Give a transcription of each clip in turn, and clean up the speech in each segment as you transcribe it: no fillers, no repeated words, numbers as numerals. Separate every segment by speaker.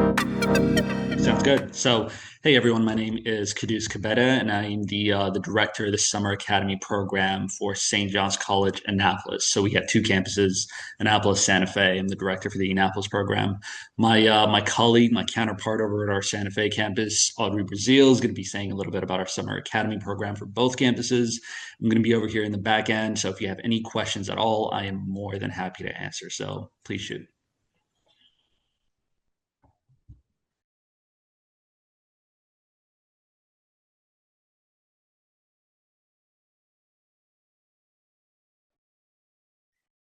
Speaker 1: Sounds good. So, hey everyone, my name is Kadus Kabeda, and I'm the director of the Summer Academy program for St. John's College, Annapolis. So we have two campuses, Annapolis, Santa Fe. I'm the director for the Annapolis program. My colleague, my counterpart over at our Santa Fe campus, Audrey Brazil, is going to be saying a little bit about our Summer Academy program for both campuses. I'm going to be over here in the back end, so if you have any questions at all, I am more than happy to answer. So please shoot.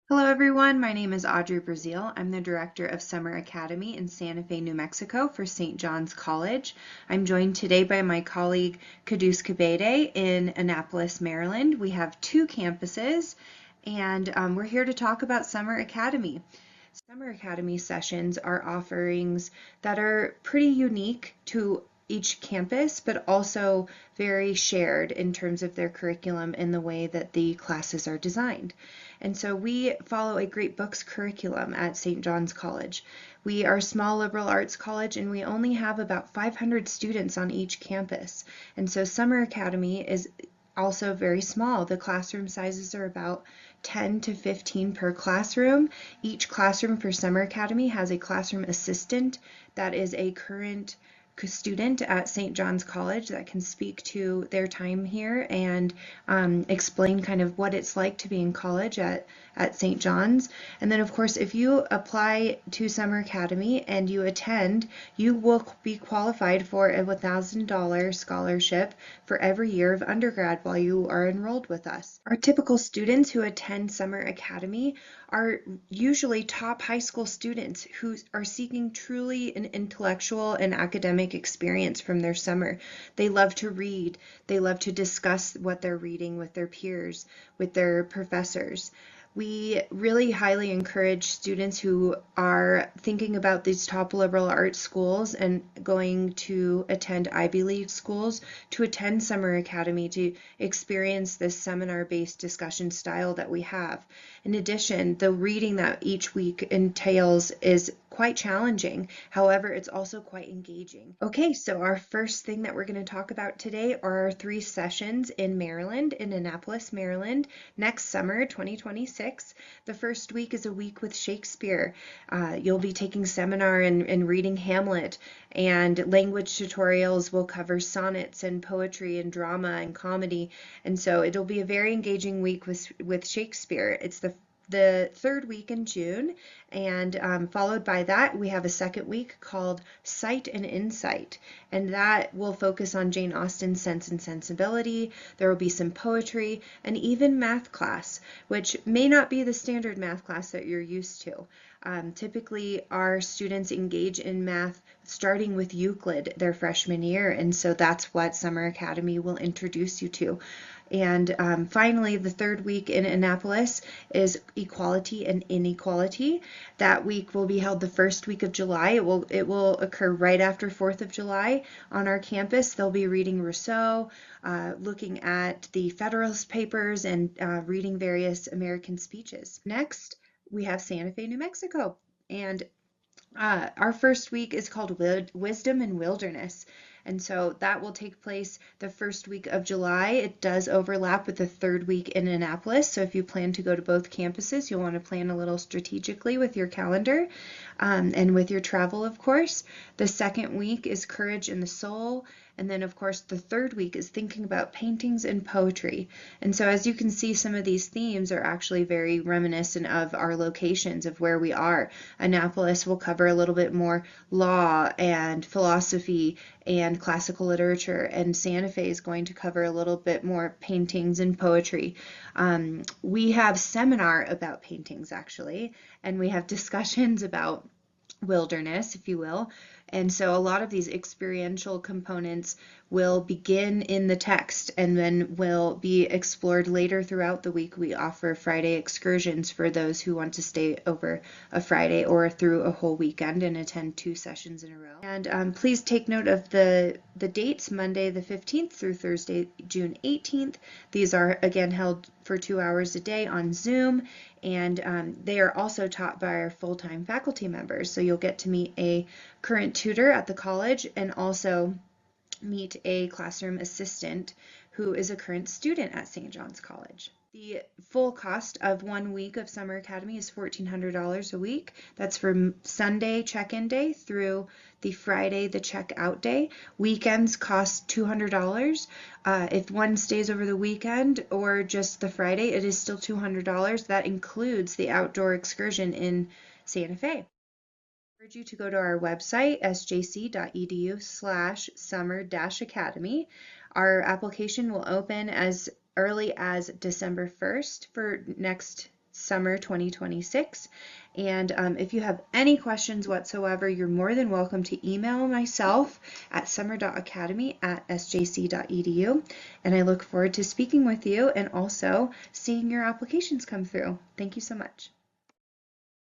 Speaker 2: Hello everyone, my name is Audrey Brazil. I'm the Director of Summer Academy in Santa Fe, New Mexico for St. John's College. I'm joined today by my colleague Kadus Kabede in Annapolis, Maryland. We have two campuses and we're here to talk about Summer Academy. Summer Academy sessions are offerings that are pretty unique to each campus, but also very shared in terms of their curriculum and the way that the classes are designed. And so we follow a great books curriculum at St. John's College. We are a small liberal arts college and we only have about 500 students on each campus. And so Summer Academy is also very small. The classroom sizes are about 10 to 15 per classroom. Each classroom for Summer Academy has a classroom assistant that is a current student at St. John's College that can speak to their time here and explain kind of what it's like to be in college at St. John's. And then, of course, if you apply to Summer Academy and you attend, you will be qualified for a $1,000 scholarship for every year of undergrad while you are enrolled with us. Our typical students who attend Summer Academy are usually top high school students who are seeking truly an intellectual and academic experience from their summer. They love to read. They love to discuss what they're reading with their peers, with their professors. We really highly encourage students who are thinking about these top liberal arts schools and going to attend Ivy League schools to attend Summer Academy to experience this seminar-based discussion style that we have. In addition, the reading that each week entails is quite challenging. However, it's also quite engaging. Okay, so our first thing that we're going to talk about today are our three sessions in Maryland, in Annapolis, Maryland, next summer, 2026. The first week is a week with Shakespeare. You'll be taking seminar and reading Hamlet, and language tutorials will cover sonnets and poetry and drama and comedy. And so it'll be a very engaging week with Shakespeare. It's the third week in June, and followed by that we have a second week called Sight and Insight, and that will focus on Jane Austen's Sense and Sensibility. There will be some poetry and even math class, which may not be the standard math class that you're used to. Typically our students engage in math starting with Euclid their freshman year, and so that's what Summer Academy will introduce you to. And finally, the third week in Annapolis is Equality and Inequality. That week will be held the first week of July. It will occur right after 4th of July on our campus. They'll be reading Rousseau, looking at the Federalist Papers, and reading various American speeches. Next, we have Santa Fe, New Mexico. And our first week is called Wisdom and Wilderness. And so that will take place the first week of July. It does overlap with the third week in Annapolis. So if you plan to go to both campuses, you'll want to plan a little strategically with your calendar and with your travel, of course. The second week is Courage in the Soul. And then, of course, the third week is thinking about paintings and poetry. And so as you can see, some of these themes are actually very reminiscent of our locations of where we are. Annapolis will cover a little bit more law and philosophy and classical literature, and Santa Fe is going to cover a little bit more paintings and poetry. We have seminar about paintings, actually, and we have discussions about wilderness, if you will. And so a lot of these experiential components will begin in the text and then will be explored later throughout the week. We offer Friday excursions for those who want to stay over a Friday or through a whole weekend and attend two sessions in a row. And please take note of the dates, Monday the 15th through Thursday, June 18th. These are again held for 2 hours a day on Zoom, and they are also taught by our full-time faculty members. So you'll get to meet a current tutor at the college and also meet a classroom assistant who is a current student at St. John's College. The full cost of 1 week of Summer Academy is $1,400 a week. That's from Sunday check-in day through the Friday the check-out day. Weekends cost $200. If one stays over the weekend or just the Friday, it is still $200. That includes the outdoor excursion in Santa Fe. Encourage you to go to our website, sjc.edu/summer-academy. Our application will open as early as December 1st for next summer 2026. And if you have any questions whatsoever, you're more than welcome to email myself at summer.academy@sjc.edu. And I look forward to speaking with you and also seeing your applications come through. Thank you so much.